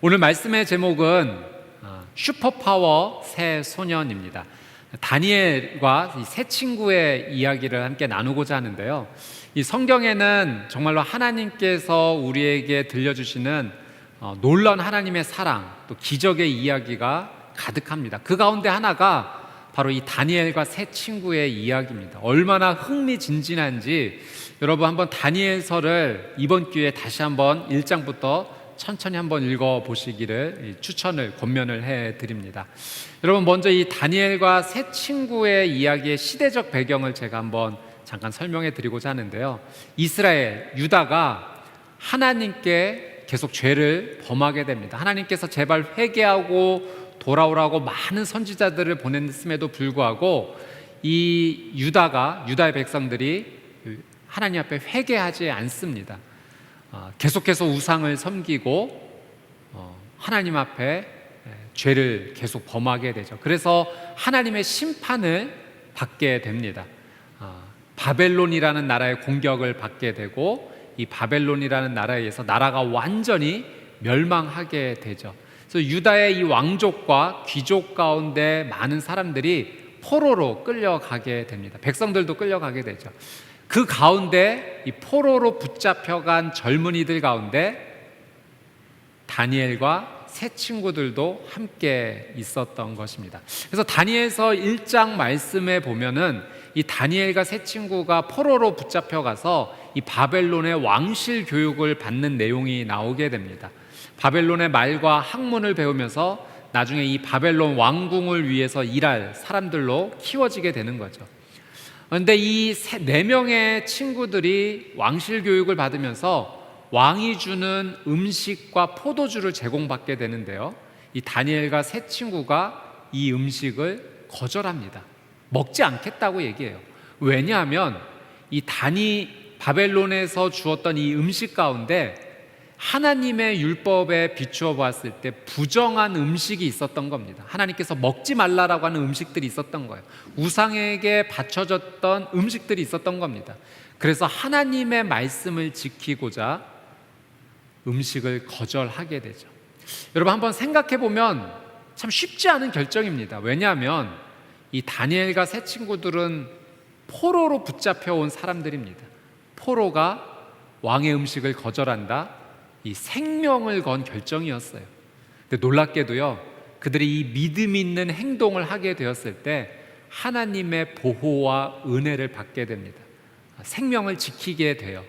오늘 말씀의 제목은 슈퍼파워 새 소년입니다. 다니엘과 이 새 친구의 이야기를 함께 나누고자 하는데요. 이 성경에는 정말로 하나님께서 우리에게 들려주시는 놀라운 하나님의 사랑, 또 기적의 이야기가 가득합니다. 그 가운데 하나가 바로 이 다니엘과 새 친구의 이야기입니다. 얼마나 흥미진진한지 여러분 한번 다니엘서를 이번 기회에 다시 한번 1장부터 천천히 한번 읽어보시기를 추천을 권면을 해드립니다. 여러분, 먼저 이 다니엘과 새 친구의 이야기의 시대적 배경을 제가 한번 잠깐 설명해 드리고자 하는데요. 이스라엘, 유다가 하나님께 계속 죄를 범하게 됩니다. 하나님께서 제발 회개하고 돌아오라고 많은 선지자들을 보냈음에도 불구하고 이 유다의 백성들이 하나님 앞에 회개하지 않습니다. 계속해서 우상을 섬기고 하나님 앞에 죄를 계속 범하게 되죠. 그래서 하나님의 심판을 받게 됩니다. 바벨론이라는 나라의 공격을 받게 되고 이 바벨론이라는 나라에 의해서 나라가 완전히 멸망하게 되죠. 그래서 유다의 이 왕족과 귀족 가운데 많은 사람들이 포로로 끌려가게 됩니다. 백성들도 끌려가게 되죠. 그 가운데 이 포로로 붙잡혀간 젊은이들 가운데 다니엘과 새 친구들도 함께 있었던 것입니다. 그래서 다니엘서 1장 말씀에 보면은 이 다니엘과 새 친구가 포로로 붙잡혀가서 이 바벨론의 왕실 교육을 받는 내용이 나오게 됩니다. 바벨론의 말과 학문을 배우면서 나중에 이 바벨론 왕궁을 위해서 일할 사람들로 키워지게 되는 거죠. 그런데 이 4명의 친구들이 왕실 교육을 받으면서 왕이 주는 음식과 포도주를 제공받게 되는데요, 이 다니엘과 새 친구가 이 음식을 거절합니다. 먹지 않겠다고 얘기해요. 왜냐하면 이 바벨론에서 주었던 이 음식 가운데 하나님의 율법에 비추어 보았을 때 부정한 음식이 있었던 겁니다. 하나님께서 먹지 말라라고 하는 음식들이 있었던 거예요. 우상에게 바쳐졌던 음식들이 있었던 겁니다. 그래서 하나님의 말씀을 지키고자 음식을 거절하게 되죠. 여러분, 한번 생각해 보면 참 쉽지 않은 결정입니다. 왜냐하면 이 다니엘과 새 친구들은 포로로 붙잡혀 온 사람들입니다. 포로가 왕의 음식을 거절한다, 이 생명을 건 결정이었어요. 근데 놀랍게도요, 그들이 이 믿음 있는 행동을 하게 되었을 때 하나님의 보호와 은혜를 받게 됩니다. 생명을 지키게 돼요.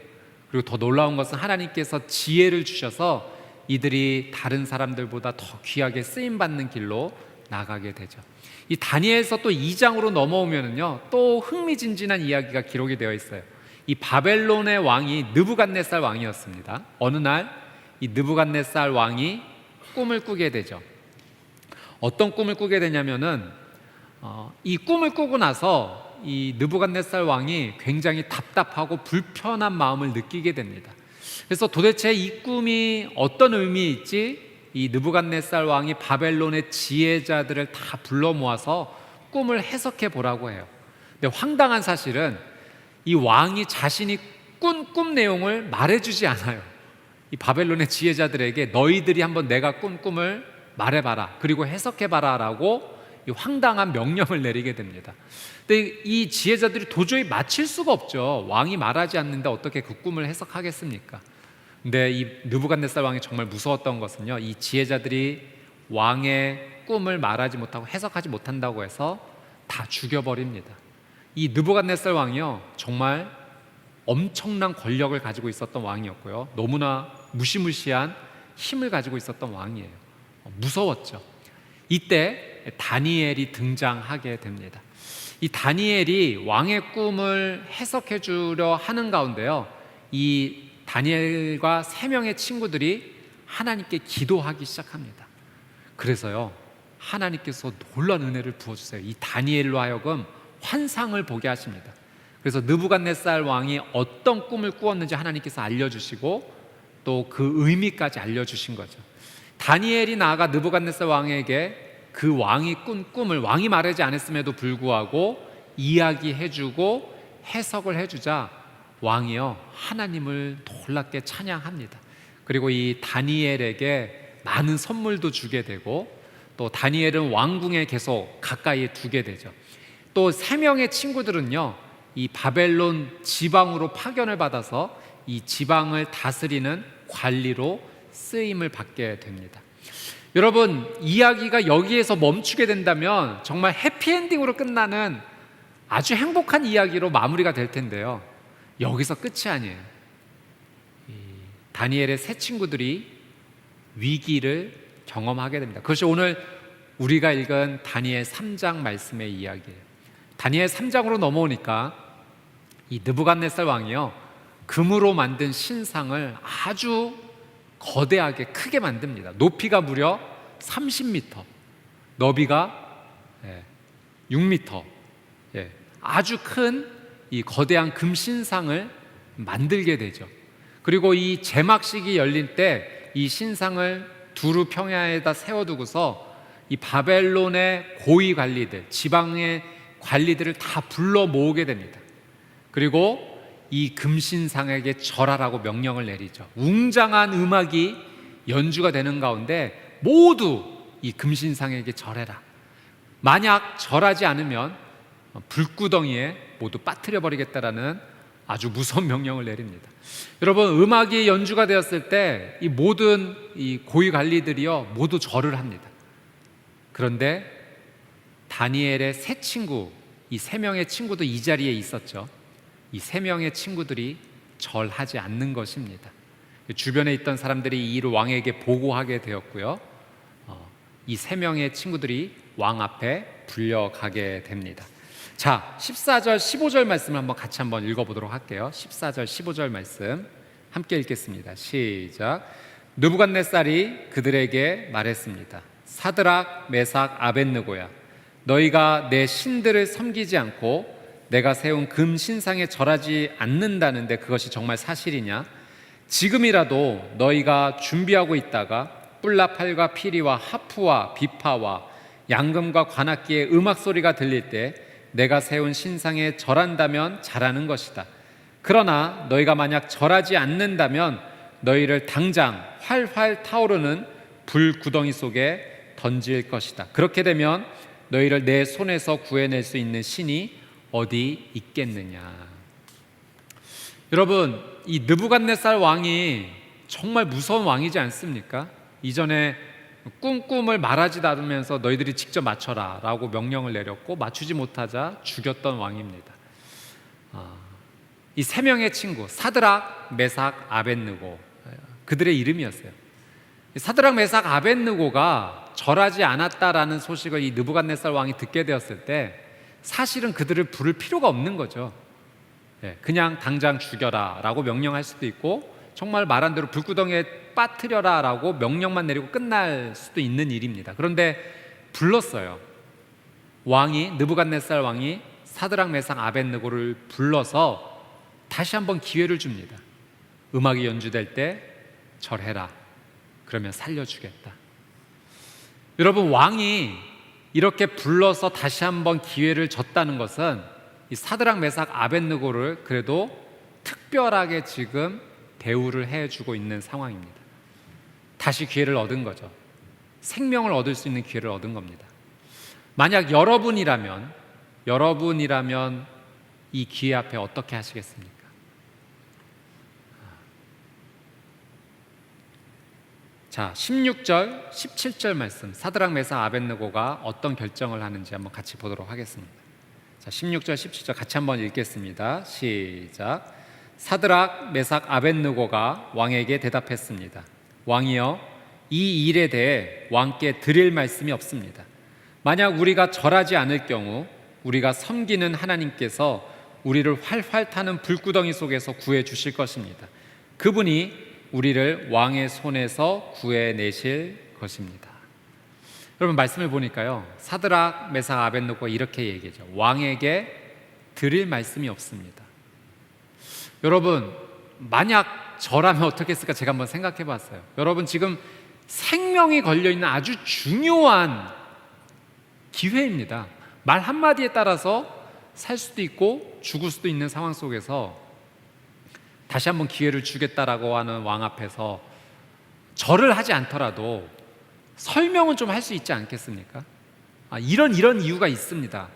그리고 더 놀라운 것은 하나님께서 지혜를 주셔서 이들이 다른 사람들보다 더 귀하게 쓰임받는 길로 나가게 되죠. 이 다니엘서 또 2장으로 넘어오면은요, 또 흥미진진한 이야기가 기록이 되어 있어요. 이 바벨론의 왕이 느부갓네살 왕이었습니다. 어느 날 이 느부갓네살 왕이 꿈을 꾸게 되죠. 어떤 꿈을 꾸게 되냐면은 이 꿈을 꾸고 나서 이 느부갓네살 왕이 굉장히 답답하고 불편한 마음을 느끼게 됩니다. 그래서 도대체 이 꿈이 어떤 의미일지 이 느부갓네살 왕이 바벨론의 지혜자들을 다 불러 모아서 꿈을 해석해 보라고 해요. 근데 황당한 사실은 이 왕이 자신이 꾼 꿈 내용을 말해주지 않아요. 이 바벨론의 지혜자들에게 너희들이 한번 내가 꾼 꿈을 말해봐라, 그리고 해석해봐라 라고 이 황당한 명령을 내리게 됩니다. 근데 이 지혜자들이 도저히 맞힐 수가 없죠. 왕이 말하지 않는데 어떻게 그 꿈을 해석하겠습니까? 근데 이 느부갓네살 왕이 정말 무서웠던 것은요, 이 지혜자들이 왕의 꿈을 말하지 못하고 해석하지 못한다고 해서 다 죽여버립니다. 이 느부갓네살 왕이요, 정말 엄청난 권력을 가지고 있었던 왕이었고요, 너무나 무시무시한 힘을 가지고 있었던 왕이에요. 무서웠죠. 이때 다니엘이 등장하게 됩니다. 이 다니엘이 왕의 꿈을 해석해 주려 하는 가운데요, 이 다니엘과 3명의 친구들이 하나님께 기도하기 시작합니다. 그래서요, 하나님께서 놀라운 은혜를 부어주세요. 이 다니엘로 하여금 환상을 보게 하십니다. 그래서 느부갓네살 왕이 어떤 꿈을 꾸었는지 하나님께서 알려주시고 또 그 의미까지 알려주신 거죠. 다니엘이 나아가 느부갓네살 왕에게 그 왕이 꾼 꿈을 왕이 말하지 않았음에도 불구하고 이야기해주고 해석을 해주자 왕이요, 하나님을 놀랍게 찬양합니다. 그리고 이 다니엘에게 많은 선물도 주게 되고, 또 다니엘은 왕궁에 계속 가까이에 두게 되죠. 또 3명의 친구들은요, 이 바벨론 지방으로 파견을 받아서 이 지방을 다스리는 관리로 쓰임을 받게 됩니다. 여러분, 이야기가 여기에서 멈추게 된다면 정말 해피엔딩으로 끝나는 아주 행복한 이야기로 마무리가 될 텐데요, 여기서 끝이 아니에요. 다니엘의 세 친구들이 위기를 경험하게 됩니다. 그것이 오늘 우리가 읽은 다니엘 3장 말씀의 이야기예요. 다니엘 3장으로 넘어오니까 이 느부갓네살 왕이요, 금으로 만든 신상을 아주 거대하게 크게 만듭니다. 높이가 무려 30m, 너비가 6m, 아주 큰 이 거대한 금신상을 만들게 되죠. 그리고 이 제막식이 열릴 때 이 신상을 두루 평야에다 세워두고서 이 바벨론의 고위 관리들, 지방의 관리들을 다 불러 모으게 됩니다. 그리고 이 금신상에게 절하라고 명령을 내리죠. 웅장한 음악이 연주가 되는 가운데 모두 이 금신상에게 절해라. 만약 절하지 않으면 불구덩이에 모두 빠뜨려 버리겠다라는 아주 무서운 명령을 내립니다. 여러분, 음악이 연주가 되었을 때 이 모든 이 고위 관리들이요, 모두 절을 합니다. 그런데 다니엘의 세 친구, 이 3명의 친구도 이 자리에 있었죠. 이 3명의 친구들이 절하지 않는 것입니다. 주변에 있던 사람들이 이 일을 왕에게 보고하게 되었고요, 이 3명의 친구들이 왕 앞에 불려가게 됩니다. 자, 14절 15절 말씀을 한번 같이 한번 읽어보도록 할게요. 14절 15절 말씀 함께 읽겠습니다. 시작. 느부갓네살이 그들에게 말했습니다. 사드락, 메삭, 아벳느고야, 너희가 내 신들을 섬기지 않고 내가 세운 금 신상에 절하지 않는다는데 그것이 정말 사실이냐? 지금이라도 너희가 준비하고 있다가 뿔나팔과 피리와 하프와 비파와 양금과 관악기의 음악 소리가 들릴 때 내가 세운 신상에 절한다면 잘하는 것이다. 그러나 너희가 만약 절하지 않는다면 너희를 당장 활활 타오르는 불구덩이 속에 던질 것이다. 그렇게 되면 너희를 내 손에서 구해낼 수 있는 신이 어디 있겠느냐. 여러분, 이 느부갓네살 왕이 정말 무서운 왕이지 않습니까? 이전에 꿈을 말하지도 않으면서 너희들이 직접 맞춰라 라고 명령을 내렸고, 맞추지 못하자 죽였던 왕입니다. 이 3명의 친구, 사드락, 메삭, 아벳느고, 그들의 이름이었어요. 사드락, 메삭, 아벳느고가 절하지 않았다라는 소식을 이 느부갓네살 왕이 듣게 되었을 때 사실은 그들을 부를 필요가 없는 거죠. 그냥 당장 죽여라 라고 명령할 수도 있고, 정말 말한 대로 불구덩이에 빠뜨려라 라고 명령만 내리고 끝날 수도 있는 일입니다. 그런데 불렀어요. 왕이, 느부갓네살 왕이 사드락, 메삭, 아벳느고를 불러서 다시 한번 기회를 줍니다. 음악이 연주될 때 절해라. 그러면 살려주겠다. 여러분, 왕이 이렇게 불러서 다시 한번 기회를 줬다는 것은 이 사드락, 메삭, 아벳느고를 그래도 특별하게 지금 대우를 해주고 있는 상황입니다. 다시 기회를 얻은 거죠. 생명을 얻을 수 있는 기회를 얻은 겁니다. 만약 여러분이라면 이 기회 앞에 어떻게 하시겠습니까? 자, 16절, 17절 말씀, 사드락, 메삭, 아벳느고가 어떤 결정을 하는지 한번 같이 보도록 하겠습니다. 자, 16절, 17절 같이 한번 읽겠습니다. 시작. 사드락, 메삭, 아벳느고가 왕에게 대답했습니다. 왕이여, 이 일에 대해 왕께 드릴 말씀이 없습니다. 만약 우리가 절하지 않을 경우 우리가 섬기는 하나님께서 우리를 활활 타는 불구덩이 속에서 구해 주실 것입니다. 그분이 우리를 왕의 손에서 구해내실 것입니다. 여러분, 말씀을 보니까요, 사드락, 메삭, 아벳느고가 이렇게 얘기하죠. 왕에게 드릴 말씀이 없습니다. 여러분, 만약 저라면 어떻게 했을까 제가 한번 생각해 봤어요. 여러분, 지금 생명이 걸려있는 아주 중요한 기회입니다. 말 한마디에 따라서 살 수도 있고 죽을 수도 있는 상황 속에서 다시 한번 기회를 주겠다라고 하는 왕 앞에서 절을 하지 않더라도 설명은 좀 할 수 있지 않겠습니까? 이런 이유가 있습니다.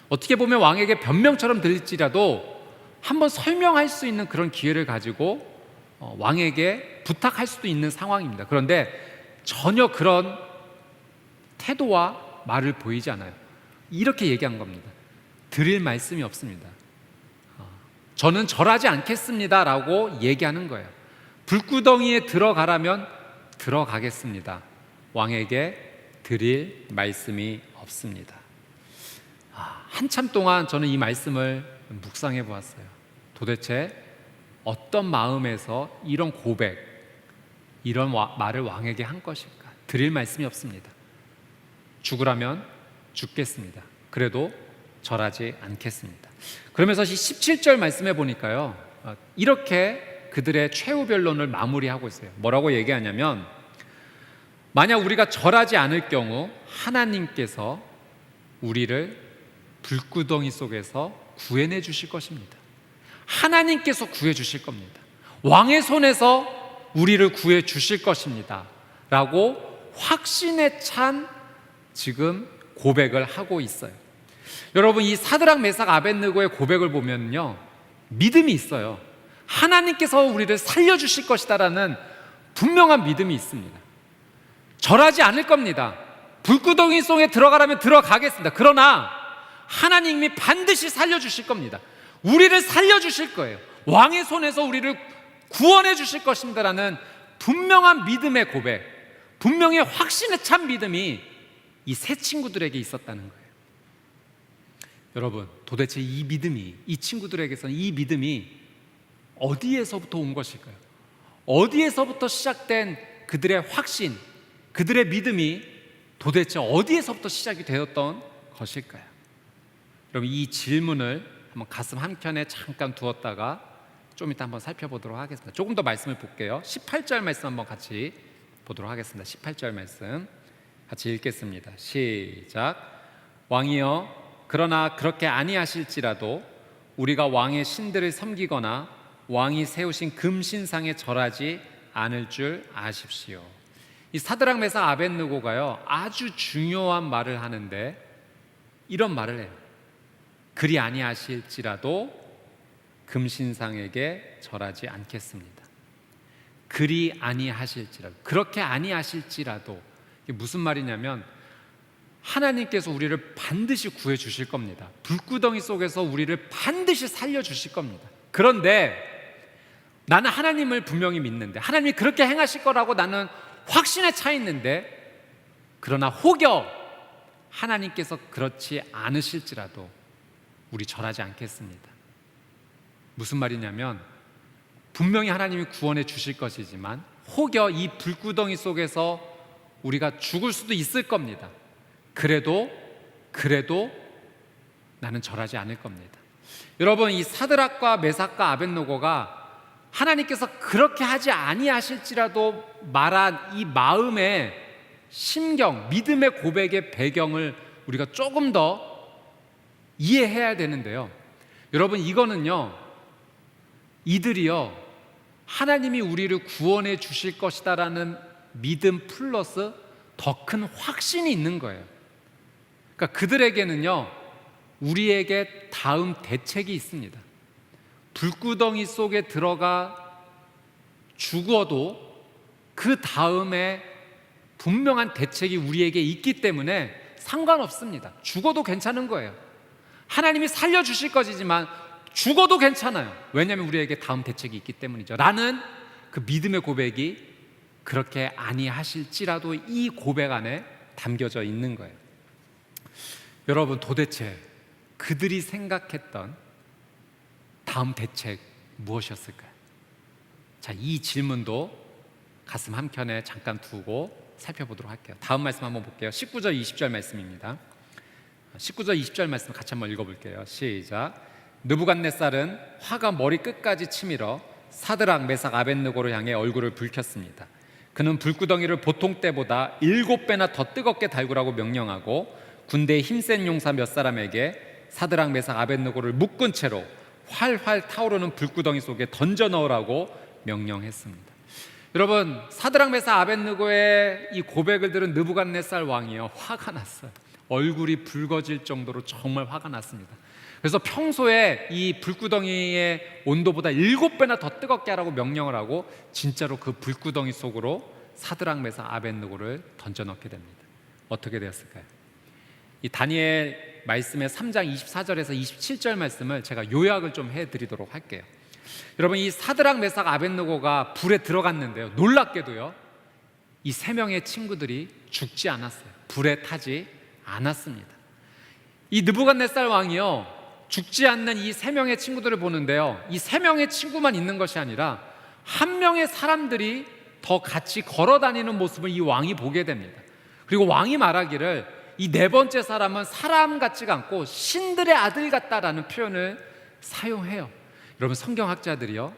어떻게 보면 왕에게 변명처럼 들릴지라도 한번 설명할 수 있는 그런 기회를 가지고 왕에게 부탁할 수도 있는 상황입니다. 그런데 전혀 그런 태도와 말을 보이지 않아요. 이렇게 얘기한 겁니다. 드릴 말씀이 없습니다. 저는 절하지 않겠습니다 라고 얘기하는 거예요. 불구덩이에 들어가라면 들어가겠습니다. 왕에게 드릴 말씀이 없습니다. 한참 동안 저는 이 말씀을 묵상해 보았어요. 도대체 어떤 마음에서 이런 고백, 이런 말을 왕에게 한 것일까? 드릴 말씀이 없습니다. 죽으라면 죽겠습니다. 그래도 절하지 않겠습니다. 그러면서 17절 말씀해 보니까요, 이렇게 그들의 최후 변론을 마무리하고 있어요. 뭐라고 얘기하냐면, 만약 우리가 절하지 않을 경우 하나님께서 우리를 불구덩이 속에서 구해내 주실 것입니다. 하나님께서 구해 주실 겁니다. 왕의 손에서 우리를 구해 주실 것입니다 라고 확신에 찬 지금 고백을 하고 있어요. 여러분, 이 사드락 메삭 아벳느고의 고백을 보면요, 믿음이 있어요. 하나님께서 우리를 살려주실 것이다라는 분명한 믿음이 있습니다. 절하지 않을 겁니다. 불구덩이 속에 들어가라면 들어가겠습니다. 그러나 하나님이 반드시 살려주실 겁니다. 우리를 살려주실 거예요. 왕의 손에서 우리를 구원해 주실 것입니다라는 분명한 믿음의 고백, 분명히 확신에 찬 믿음이 이 세 친구들에게 있었다는 거예요. 여러분, 도대체 이 믿음이, 이 친구들에게서는 이 믿음이 어디에서부터 온 것일까요? 어디에서부터 시작된 그들의 확신, 그들의 믿음이 도대체 어디에서부터 시작이 되었던 것일까요? 여러분, 이 질문을 한번 가슴 한켠에 잠깐 두었다가 좀 이따 한번 살펴보도록 하겠습니다. 조금 더 말씀을 볼게요. 18절 말씀 한번 같이 보도록 하겠습니다. 18절 말씀 같이 읽겠습니다. 시작. 왕이여, 그러나 그렇게 아니하실지라도 우리가 왕의 신들을 섬기거나 왕이 세우신 금신상에 절하지 않을 줄 아십시오. 이 사드락 메삭 아벳느고가요, 아주 중요한 말을 하는데 이런 말을 해요. 그리 아니하실지라도 금신상에게 절하지 않겠습니다. 그리 아니하실지라도, 그렇게 아니하실지라도, 이게 무슨 말이냐면 하나님께서 우리를 반드시 구해 주실 겁니다. 불구덩이 속에서 우리를 반드시 살려 주실 겁니다. 그런데 나는 하나님을 분명히 믿는데, 하나님이 그렇게 행하실 거라고 나는 확신에 차 있는데, 그러나 혹여 하나님께서 그렇지 않으실지라도 우리 절하지 않겠습니다. 무슨 말이냐면 분명히 하나님이 구원해 주실 것이지만 혹여 이 불구덩이 속에서 우리가 죽을 수도 있을 겁니다. 그래도 나는 절하지 않을 겁니다. 여러분, 이 사드락과 메삭과 아벳느고가 하나님께서 그렇게 하지 아니하실지라도 말한 이 마음의 심경, 믿음의 고백의 배경을 우리가 조금 더 이해해야 되는데요. 여러분, 이거는요, 이들이요, 하나님이 우리를 구원해 주실 것이다라는 믿음 플러스 더 큰 확신이 있는 거예요. 그러니까 그들에게는요, 우리에게 다음 대책이 있습니다. 불구덩이 속에 들어가 죽어도 그 다음에 분명한 대책이 우리에게 있기 때문에 상관없습니다. 죽어도 괜찮은 거예요. 하나님이 살려주실 것이지만 죽어도 괜찮아요. 왜냐하면 우리에게 다음 대책이 있기 때문이죠. 라는 그 믿음의 고백이 그렇게 아니하실지라도 이 고백 안에 담겨져 있는 거예요. 여러분, 도대체 그들이 생각했던 다음 대책 무엇이었을까요? 자, 이 질문도 가슴 한켠에 잠깐 두고 살펴보도록 할게요. 다음 말씀 한번 볼게요. 19절 20절 말씀입니다. 19절 20절 말씀 같이 한번 읽어볼게요. 시작. 느부갓네살은 화가 머리 끝까지 치밀어 사드락 메삭 아벳느고를 향해 얼굴을 붉혔습니다. 그는 불구덩이를 보통 때보다 7배나 더 뜨겁게 달구라고 명령하고 군대의 힘센 용사 몇 사람에게 사드락 메삭 아벳느고를 묶은 채로 활활 타오르는 불구덩이 속에 던져 넣으라고 명령했습니다. 여러분, 사드락 메삭 아벳느고의 이 고백을 들은 느부갓네살 왕이요, 화가 났어요. 얼굴이 붉어질 정도로 정말 화가 났습니다. 그래서 평소에 이 불구덩이의 온도보다 7배나 더 뜨겁게 하라고 명령을 하고 진짜로 그 불구덩이 속으로 사드락 메삭 아벳느고를 던져넣게 됩니다. 어떻게 되었을까요? 이 다니엘 말씀의 3장 24절에서 27절 말씀을 제가 요약을 좀 해드리도록 할게요. 여러분, 이 사드락 메삭 아벳느고가 불에 들어갔는데요, 놀랍게도요, 이 세 명의 친구들이 죽지 않았어요. 불에 타지 않았습니다. 이 느부갓네살 왕이요, 죽지 않는 이 세 명의 친구들을 보는데요, 이 세 명의 친구만 있는 것이 아니라 한 명의 사람들이 더 같이 걸어 다니는 모습을 이 왕이 보게 됩니다. 그리고 왕이 말하기를 이 네 번째 사람은 사람 같지가 않고 신들의 아들 같다라는 표현을 사용해요. 여러분, 성경학자들이요,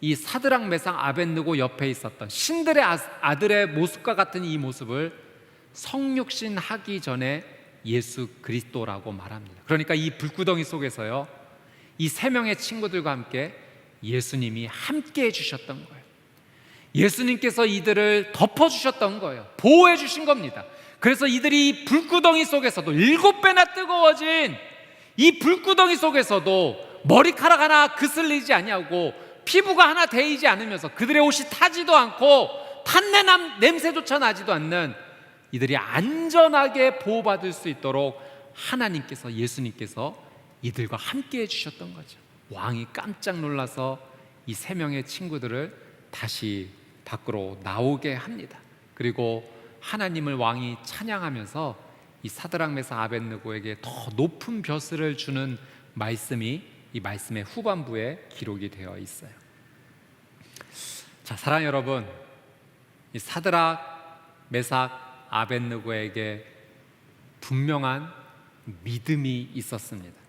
이 사드락 메삭 아벳느고 옆에 있었던 신들의 아들의 모습과 같은 이 모습을 성육신 하기 전에 예수 그리스도라고 말합니다. 그러니까 이 불구덩이 속에서요, 이 세 명의 친구들과 함께 예수님이 함께 해주셨던 거예요. 예수님께서 이들을 덮어주셨던 거예요. 보호해 주신 겁니다. 그래서 이들이 불구덩이 속에서도 7배나 뜨거워진 이 불구덩이 속에서도 머리카락 하나 그슬리지 아니하고 피부가 하나 데이지 않으면서 그들의 옷이 타지도 않고 탄내 냄새조차 나지도 않는, 이들이 안전하게 보호받을 수 있도록 하나님께서, 예수님께서 이들과 함께 해주셨던 거죠. 왕이 깜짝 놀라서 이 세 명의 친구들을 다시 밖으로 나오게 합니다. 그리고 하나님을 왕이 찬양하면서 이 사드락 메삭 아벳느고에게 더 높은 벼슬을 주는 말씀이 이 말씀의 후반부에 기록이 되어 있어요. 자, 사랑하는 여러분, 이 사드락 메삭 아벳느고에게 분명한 믿음이 있었습니다.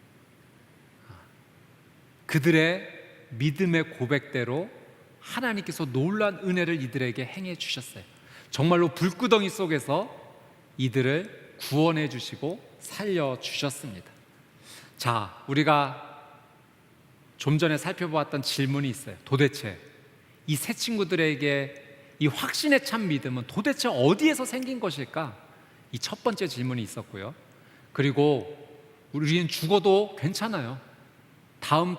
그들의 믿음의 고백대로 하나님께서 놀라운 은혜를 이들에게 행해 주셨어요. 정말로 불구덩이 속에서 이들을 구원해 주시고 살려 주셨습니다. 자, 우리가 좀 전에 살펴보았던 질문이 있어요. 도대체 이 세 친구들에게 이 확신에 찬 믿음은 도대체 어디에서 생긴 것일까? 이 첫 번째 질문이 있었고요. 그리고 우리는 죽어도 괜찮아요, 다음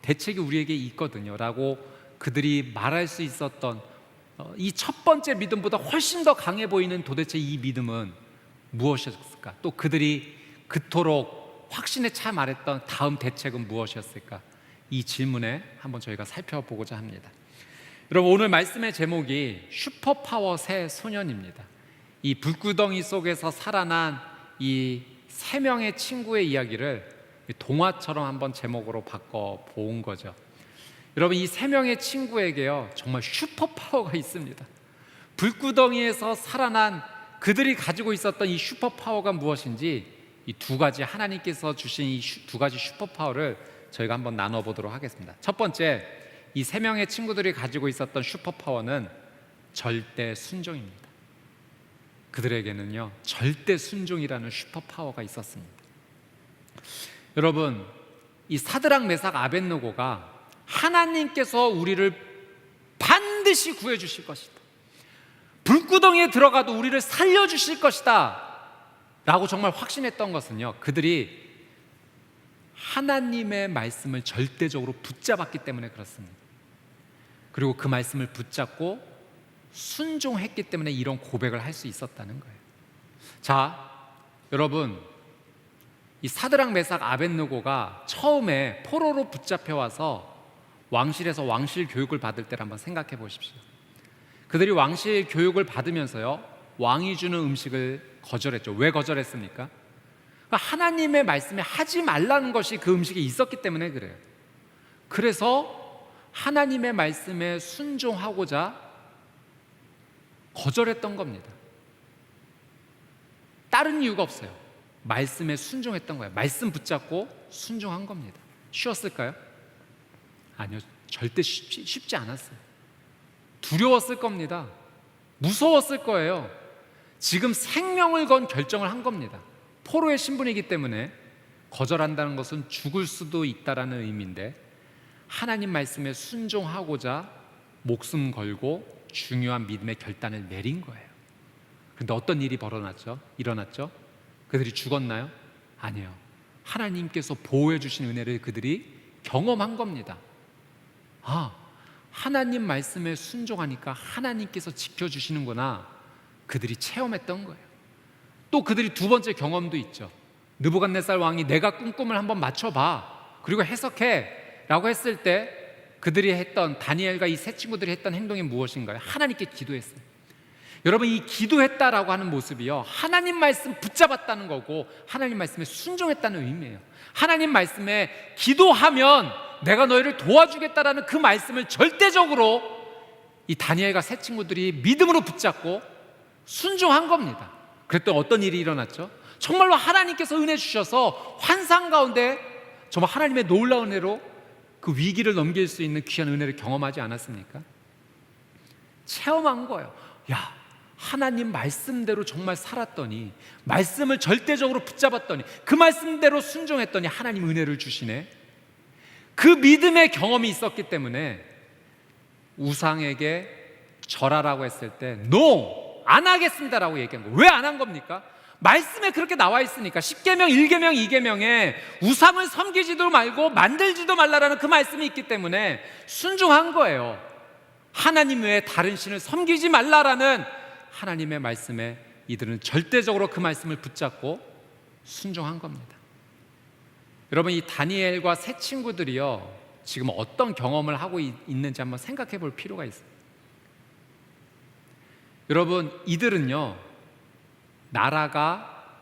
대책이 우리에게 있거든요 라고 그들이 말할 수 있었던 이 첫 번째 믿음보다 훨씬 더 강해 보이는 도대체 이 믿음은 무엇이었을까? 또 그들이 그토록 확신에 차 말했던 다음 대책은 무엇이었을까? 이 질문에 한번 저희가 살펴보고자 합니다. 여러분, 오늘 말씀의 제목이 슈퍼파워 새 소년입니다. 이 불구덩이 속에서 살아난 이 세 명의 친구의 이야기를 동화처럼 한번 제목으로 바꿔 본 거죠. 여러분, 이 세 명의 친구에게요, 정말 슈퍼파워가 있습니다. 불구덩이에서 살아난 그들이 가지고 있었던 이 슈퍼파워가 무엇인지, 이 두 가지, 하나님께서 주신 이 두 가지 슈퍼파워를 저희가 한번 나눠보도록 하겠습니다. 첫 번째, 이 세 명의 친구들이 가지고 있었던 슈퍼파워는 절대 순종입니다. 그들에게는요, 절대 순종이라는 슈퍼파워가 있었습니다. 여러분, 이 사드락 메삭 아벳느고가 하나님께서 우리를 반드시 구해주실 것이다, 불구덩이에 들어가도 우리를 살려주실 것이다 라고 정말 확신했던 것은요, 그들이 하나님의 말씀을 절대적으로 붙잡았기 때문에 그렇습니다. 그리고 그 말씀을 붙잡고 순종했기 때문에 이런 고백을 할 수 있었다는 거예요. 자, 여러분, 이 사드락 메삭 아벳느고가 처음에 포로로 붙잡혀 와서 왕실에서 왕실 교육을 받을 때를 한번 생각해 보십시오. 그들이 왕실 교육을 받으면서요, 왕이 주는 음식을 거절했죠. 왜 거절했습니까? 그러니까 하나님의 말씀에 하지 말라는 것이 그 음식에 있었기 때문에 그래요. 그래서 하나님의 말씀에 순종하고자 거절했던 겁니다. 다른 이유가 없어요. 말씀에 순종했던 거예요. 말씀 붙잡고 순종한 겁니다. 쉬웠을까요? 아니요, 절대 쉽지 않았어요. 두려웠을 겁니다. 무서웠을 거예요. 지금 생명을 건 결정을 한 겁니다. 포로의 신분이기 때문에 거절한다는 것은 죽을 수도 있다라는 의미인데, 하나님 말씀에 순종하고자 목숨 걸고 중요한 믿음의 결단을 내린 거예요. 그런데 어떤 일이 일어났죠? 그들이 죽었나요? 아니요. 하나님께서 보호해 주신 은혜를 그들이 경험한 겁니다. 하나님 말씀에 순종하니까 하나님께서 지켜주시는구나, 그들이 체험했던 거예요. 또 그들이 두 번째 경험도 있죠. 느부갓네살 왕이 내가 꾼 꿈을 한번 맞춰봐, 그리고 해석해 라고 했을 때 그들이 했던, 다니엘과 이 세 친구들이 했던 행동이 무엇인가요? 하나님께 기도했어요. 여러분, 이 기도했다라고 하는 모습이요, 하나님 말씀 붙잡았다는 거고 하나님 말씀에 순종했다는 의미예요. 하나님 말씀에 기도하면 내가 너희를 도와주겠다라는 그 말씀을 절대적으로 이 다니엘과 세 친구들이 믿음으로 붙잡고 순종한 겁니다. 그랬더니 어떤 일이 일어났죠? 정말로 하나님께서 은혜 주셔서 환상 가운데 정말 하나님의 놀라운 은혜로 그 위기를 넘길 수 있는 귀한 은혜를 경험하지 않았습니까? 체험한 거예요. 하나님 말씀대로 정말 살았더니, 말씀을 절대적으로 붙잡았더니, 그 말씀대로 순종했더니 하나님 은혜를 주시네. 그 믿음의 경험이 있었기 때문에 우상에게 절하라고 했을 때 NO! 안 하겠습니다라고 얘기한 거예요. 왜 안 한 겁니까? 말씀에 그렇게 나와 있으니까. 10계명, 1계명, 2계명에 우상을 섬기지도 말고 만들지도 말라라는 그 말씀이 있기 때문에 순종한 거예요. 하나님 외에 다른 신을 섬기지 말라라는 하나님의 말씀에 이들은 절대적으로 그 말씀을 붙잡고 순종한 겁니다. 여러분, 이 다니엘과 세 친구들이요, 지금 어떤 경험을 하고 있는지 한번 생각해 볼 필요가 있어요. 여러분, 이들은요, 나라가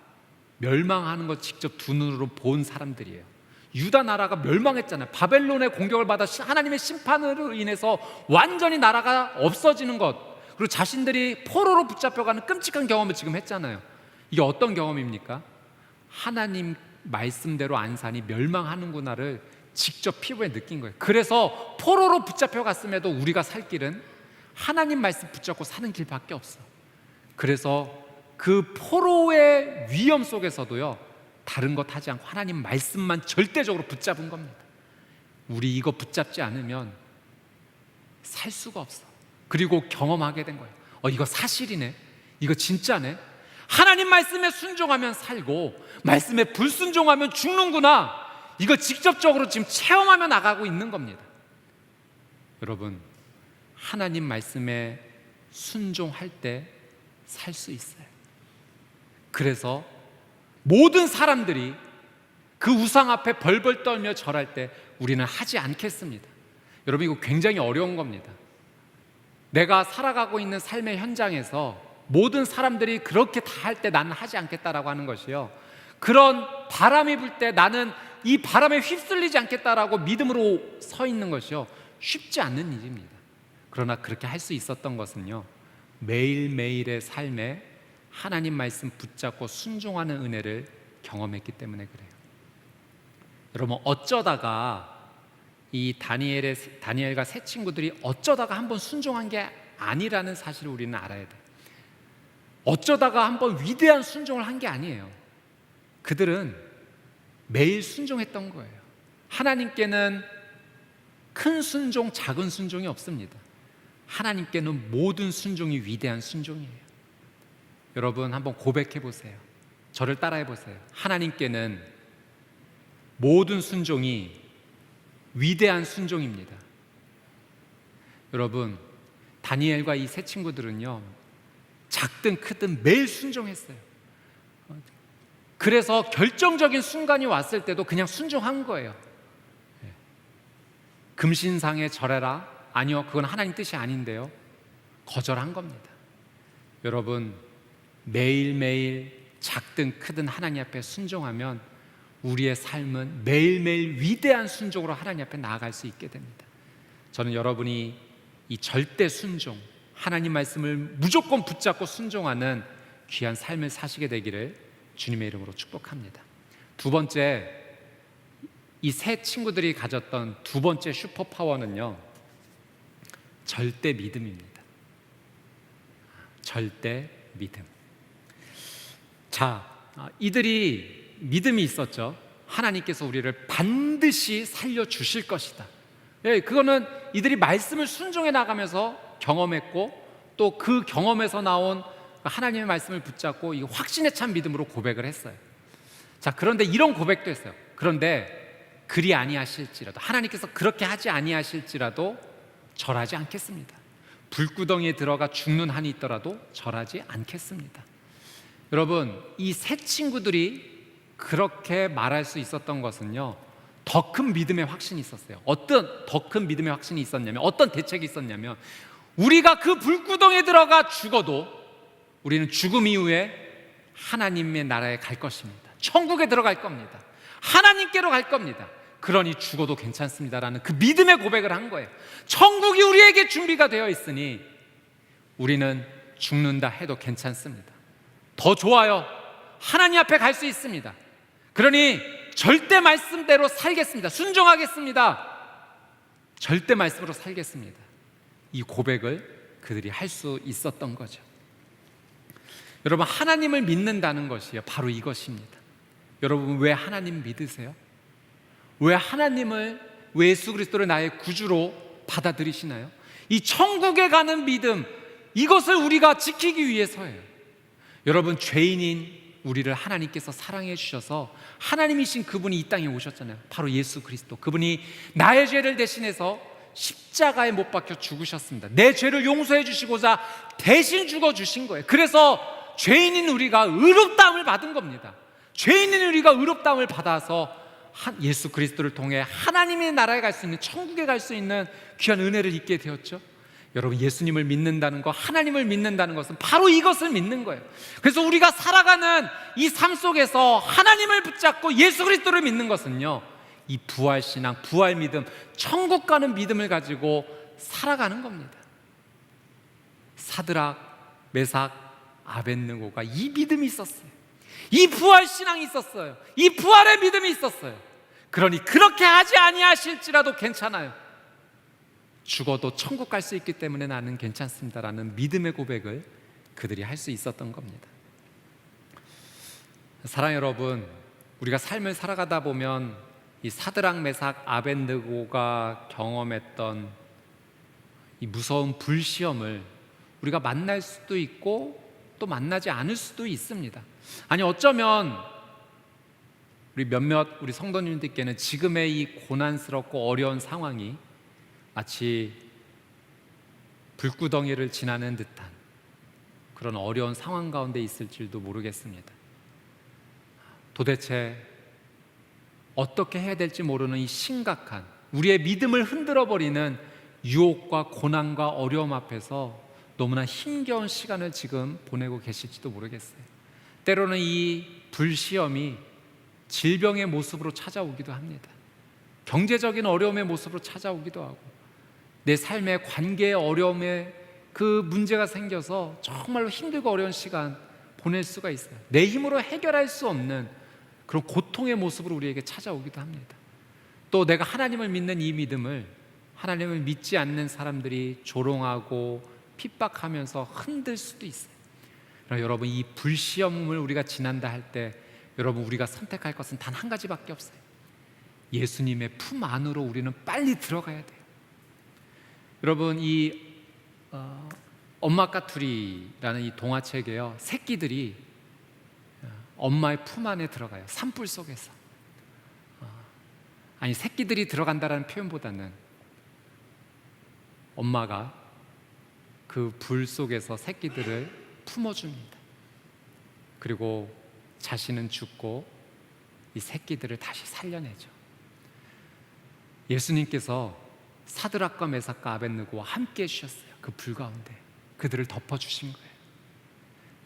멸망하는 것 직접 두 눈으로 본 사람들이에요. 유다 나라가 멸망했잖아요. 바벨론의 공격을 받아 하나님의 심판으로 인해서 완전히 나라가 없어지는 것, 그리고 자신들이 포로로 붙잡혀가는 끔찍한 경험을 지금 했잖아요. 이게 어떤 경험입니까? 하나님 말씀대로 안 사니 멸망하는구나를 직접 피부에 느낀 거예요. 그래서 포로로 붙잡혀갔음에도 우리가 살 길은 하나님 말씀 붙잡고 사는 길밖에 없어. 그래서 그 포로의 위험 속에서도요, 다른 것 하지 않고 하나님 말씀만 절대적으로 붙잡은 겁니다. 우리 이거 붙잡지 않으면 살 수가 없어. 그리고 경험하게 된 거예요. 이거 사실이네, 이거 진짜네. 하나님 말씀에 순종하면 살고 말씀에 불순종하면 죽는구나, 이거 직접적으로 지금 체험하며 나가고 있는 겁니다. 여러분, 하나님 말씀에 순종할 때 살 수 있어요. 그래서 모든 사람들이 그 우상 앞에 벌벌 떨며 절할 때 우리는 하지 않겠습니다. 여러분, 이거 굉장히 어려운 겁니다. 내가 살아가고 있는 삶의 현장에서 모든 사람들이 그렇게 다 할 때 나는 하지 않겠다라고 하는 것이요, 그런 바람이 불 때 나는 이 바람에 휩쓸리지 않겠다라고 믿음으로 서 있는 것이요, 쉽지 않는 일입니다. 그러나 그렇게 할 수 있었던 것은요, 매일매일의 삶에 하나님 말씀 붙잡고 순종하는 은혜를 경험했기 때문에 그래요. 여러분, 어쩌다가 이 다니엘과 세 친구들이 어쩌다가 한번 순종한 게 아니라는 사실을 우리는 알아야 돼요. 어쩌다가 한번 위대한 순종을 한 게 아니에요. 그들은 매일 순종했던 거예요. 하나님께는 큰 순종, 작은 순종이 없습니다. 하나님께는 모든 순종이 위대한 순종이에요. 여러분, 한번 고백해 보세요. 저를 따라해 보세요. 하나님께는 모든 순종이 위대한 순종입니다. 여러분, 다니엘과 이 세 친구들은요, 작든 크든 매일 순종했어요. 그래서 결정적인 순간이 왔을 때도 그냥 순종한 거예요. 금신상에 절해라? 아니요, 그건 하나님 뜻이 아닌데요. 거절한 겁니다. 여러분, 매일매일 작든 크든 하나님 앞에 순종하면 우리의 삶은 매일매일 위대한 순종으로 하나님 앞에 나아갈 수 있게 됩니다. 저는 여러분이 이 절대 순종, 하나님 말씀을 무조건 붙잡고 순종하는 귀한 삶을 사시게 되기를 주님의 이름으로 축복합니다. 두 번째, 이 세 친구들이 가졌던 두 번째 슈퍼파워는요, 절대 믿음입니다. 절대 믿음. 자, 이들이 믿음이 있었죠. 하나님께서 우리를 반드시 살려주실 것이다. 그거는 이들이 말씀을 순종해 나가면서 경험했고, 또 그 경험에서 나온 하나님의 말씀을 붙잡고 이 확신에 찬 믿음으로 고백을 했어요. 자, 그런데 이런 고백도 했어요. 그런데 그리 아니하실지라도, 하나님께서 그렇게 하지 아니하실지라도 절하지 않겠습니다. 불구덩이에 들어가 죽는 한이 있더라도 절하지 않겠습니다. 여러분, 이 세 친구들이 그렇게 말할 수 있었던 것은요, 더 큰 믿음의 확신이 있었어요. 어떤 더 큰 믿음의 확신이 있었냐면, 어떤 대책이 있었냐면, 우리가 그 불구덩이에 들어가 죽어도 우리는 죽음 이후에 하나님의 나라에 갈 것입니다. 천국에 들어갈 겁니다. 하나님께로 갈 겁니다. 그러니 죽어도 괜찮습니다라는 그 믿음의 고백을 한 거예요. 천국이 우리에게 준비가 되어 있으니 우리는 죽는다 해도 괜찮습니다. 더 좋아요. 하나님 앞에 갈 수 있습니다. 그러니 절대 말씀대로 살겠습니다. 순종하겠습니다. 절대 말씀으로 살겠습니다. 이 고백을 그들이 할 수 있었던 거죠. 여러분, 하나님을 믿는다는 것이요, 바로 이것입니다. 여러분, 왜 하나님 믿으세요? 왜 하나님을, 왜 예수 그리스도를 나의 구주로 받아들이시나요? 이 천국에 가는 믿음, 이것을 우리가 지키기 위해서예요. 여러분, 죄인인 우리를 하나님께서 사랑해 주셔서 하나님이신 그분이 이 땅에 오셨잖아요. 바로 예수 그리스도. 그분이 나의 죄를 대신해서 십자가에 못 박혀 죽으셨습니다. 내 죄를 용서해 주시고자 대신 죽어 주신 거예요. 그래서 죄인인 우리가 의롭다함을 받은 겁니다. 죄인인 우리가 의롭다함을 받아서 예수 그리스도를 통해 하나님의 나라에 갈 수 있는, 천국에 갈 수 있는 귀한 은혜를 입게 되었죠. 여러분, 예수님을 믿는다는 것, 하나님을 믿는다는 것은 바로 이것을 믿는 거예요. 그래서 우리가 살아가는 이 삶 속에서 하나님을 붙잡고 예수 그리스도를 믿는 것은요, 이 부활신앙, 부활 믿음, 천국 가는 믿음을 가지고 살아가는 겁니다. 사드락, 메삭, 아벳느고가 이 믿음이 있었어요. 이 부활신앙이 있었어요. 이 부활의 믿음이 있었어요. 그러니 그렇게 하지 아니하실지라도 괜찮아요. 죽어도 천국 갈 수 있기 때문에 나는 괜찮습니다라는 믿음의 고백을 그들이 할 수 있었던 겁니다. 사랑하는 여러분, 우리가 삶을 살아가다 보면 이 사드락, 메삭, 아벳느고가 경험했던 이 무서운 불시험을 우리가 만날 수도 있고 또 만나지 않을 수도 있습니다. 아니, 어쩌면 우리 성도님들께는 지금의 이 고난스럽고 어려운 상황이 마치 불구덩이를 지나는 듯한 그런 어려운 상황 가운데 있을지도 모르겠습니다. 도대체 어떻게 해야 될지 모르는 이 심각한, 우리의 믿음을 흔들어버리는 유혹과 고난과 어려움 앞에서 너무나 힘겨운 시간을 지금 보내고 계실지도 모르겠어요. 때로는 이 불시험이 질병의 모습으로 찾아오기도 합니다. 경제적인 어려움의 모습으로 찾아오기도 하고, 내 삶의 관계의 어려움에 그 문제가 생겨서 정말로 힘들고 어려운 시간 보낼 수가 있어요. 내 힘으로 해결할 수 없는 그런 고통의 모습으로 우리에게 찾아오기도 합니다. 또 내가 하나님을 믿는 이 믿음을, 하나님을 믿지 않는 사람들이 조롱하고 핍박하면서 흔들 수도 있어요. 그러나 여러분, 이 불시험을 우리가 지난다 할 때 여러분, 우리가 선택할 것은 단 한 가지밖에 없어요. 예수님의 품 안으로 우리는 빨리 들어가야 돼요. 여러분, 이 엄마 까투리라는 이 동화책에요, 새끼들이 엄마의 품 안에 들어가요. 산불 속에서. 아니, 새끼들이 들어간다라는 표현보다는 엄마가 그 불 속에서 새끼들을 품어줍니다. 그리고 자신은 죽고 이 새끼들을 다시 살려내죠. 예수님께서 사드락과 메삭과 아벳느고와 함께 해주셨어요. 그 불 가운데 그들을 덮어주신 거예요.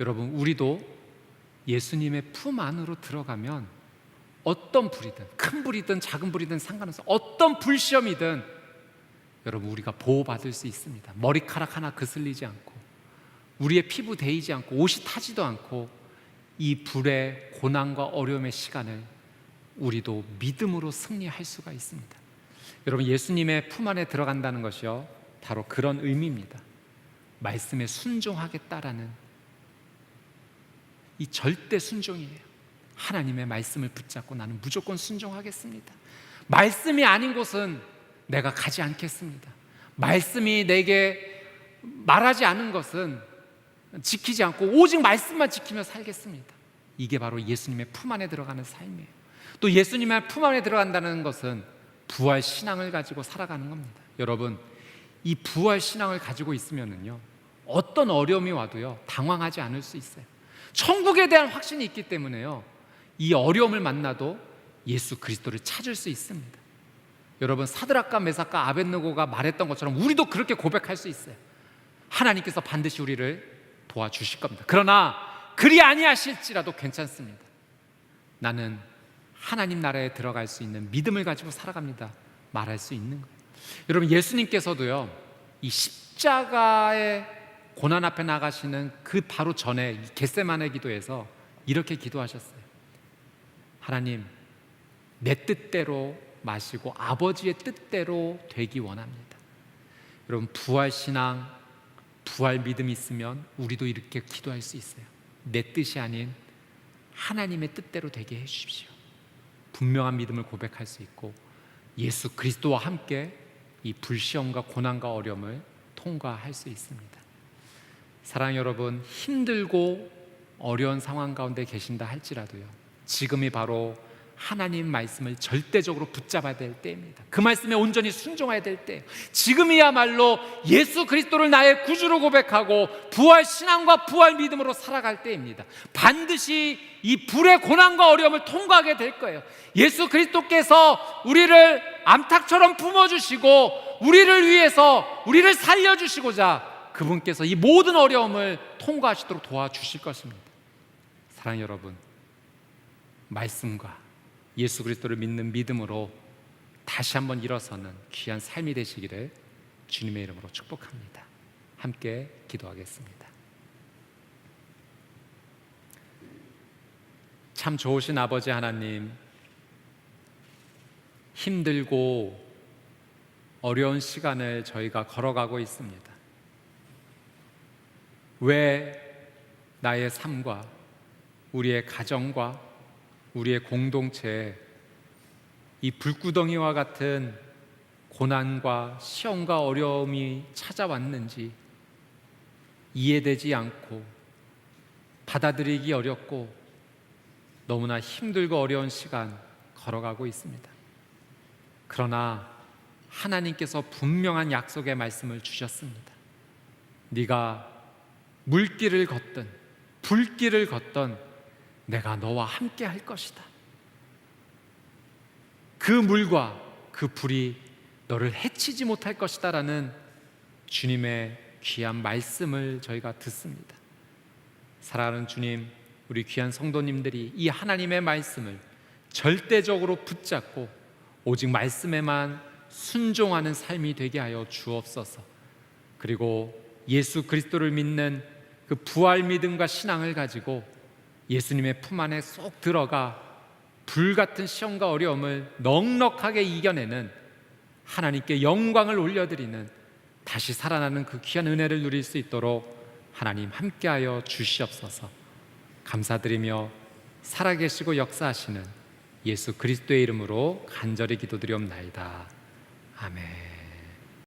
여러분, 우리도 예수님의 품 안으로 들어가면 어떤 불이든, 큰 불이든 작은 불이든 상관없어요. 어떤 불시험이든 여러분, 우리가 보호받을 수 있습니다. 머리카락 하나 그슬리지 않고, 우리의 피부 데이지 않고, 옷이 타지도 않고, 이 불의 고난과 어려움의 시간을 우리도 믿음으로 승리할 수가 있습니다. 여러분, 예수님의 품 안에 들어간다는 것이요, 바로 그런 의미입니다. 말씀에 순종하겠다라는 이 절대 순종이에요. 하나님의 말씀을 붙잡고 나는 무조건 순종하겠습니다. 말씀이 아닌 곳은 내가 가지 않겠습니다. 말씀이 내게 말하지 않은 것은 지키지 않고 오직 말씀만 지키며 살겠습니다. 이게 바로 예수님의 품 안에 들어가는 삶이에요. 또 예수님의 품 안에 들어간다는 것은 부활 신앙을 가지고 살아가는 겁니다. 여러분, 이 부활 신앙을 가지고 있으면은요, 어떤 어려움이 와도요, 당황하지 않을 수 있어요. 천국에 대한 확신이 있기 때문에요, 이 어려움을 만나도 예수 그리스도를 찾을 수 있습니다. 여러분, 사드락과 메삭과 아벳느고가 말했던 것처럼 우리도 그렇게 고백할 수 있어요. 하나님께서 반드시 우리를 도와주실 겁니다. 그러나 그리 아니하실지라도 괜찮습니다. 나는 하나님 나라에 들어갈 수 있는 믿음을 가지고 살아갑니다. 말할 수 있는 거예요. 여러분, 예수님께서도요, 이 십자가의 고난 앞에 나가시는 그 바로 전에 이 겟세마네 기도에서 이렇게 기도하셨어요. 하나님, 내 뜻대로 마시고 아버지의 뜻대로 되기 원합니다. 여러분, 부활 신앙, 부활 믿음이 있으면 우리도 이렇게 기도할 수 있어요. 내 뜻이 아닌 하나님의 뜻대로 되게 해주십시오. 분명한 믿음을 고백할 수 있고 예수 그리스도와 함께 이 불시험과 고난과 어려움을 통과할 수 있습니다. 사랑하는 여러분, 힘들고 어려운 상황 가운데 계신다 할지라도요, 지금이 바로 하나님 말씀을 절대적으로 붙잡아야 될 때입니다. 그 말씀에 온전히 순종해야 될 때, 지금이야말로 예수 그리스도를 나의 구주로 고백하고 부활 신앙과 부활 믿음으로 살아갈 때입니다. 반드시 이 불의 고난과 어려움을 통과하게 될 거예요. 예수 그리스도께서 우리를 암탉처럼 품어주시고 우리를 위해서 우리를 살려주시고자 그분께서 이 모든 어려움을 통과하시도록 도와주실 것입니다. 사랑하는 여러분, 말씀과 예수 그리스도를 믿는 믿음으로 다시 한번 일어서는 귀한 삶이 되시기를 주님의 이름으로 축복합니다. 함께 기도하겠습니다. 참 좋으신 아버지 하나님, 힘들고 어려운 시간을 저희가 걸어가고 있습니다. 왜 나의 삶과 우리의 가정과 우리의 공동체에 이 불구덩이와 같은 고난과 시험과 어려움이 찾아왔는지 이해되지 않고 받아들이기 어렵고 너무나 힘들고 어려운 시간 걸어가고 있습니다. 그러나 하나님께서 분명한 약속의 말씀을 주셨습니다. 네가 물길을 걷든 불길을 걷든 내가 너와 함께 할 것이다. 그 물과 그 불이 너를 해치지 못할 것이다 라는 주님의 귀한 말씀을 저희가 듣습니다. 사랑하는 주님, 우리 귀한 성도님들이 이 하나님의 말씀을 절대적으로 붙잡고 오직 말씀에만 순종하는 삶이 되게 하여 주옵소서. 그리고 예수 그리스도를 믿는 그 부활 믿음과 신앙을 가지고 예수님의 품 안에 쏙 들어가 불같은 시험과 어려움을 넉넉하게 이겨내는, 하나님께 영광을 올려드리는, 다시 살아나는 그 귀한 은혜를 누릴 수 있도록 하나님 함께하여 주시옵소서. 감사드리며 살아계시고 역사하시는 예수 그리스도의 이름으로 간절히 기도드리옵나이다. 아멘.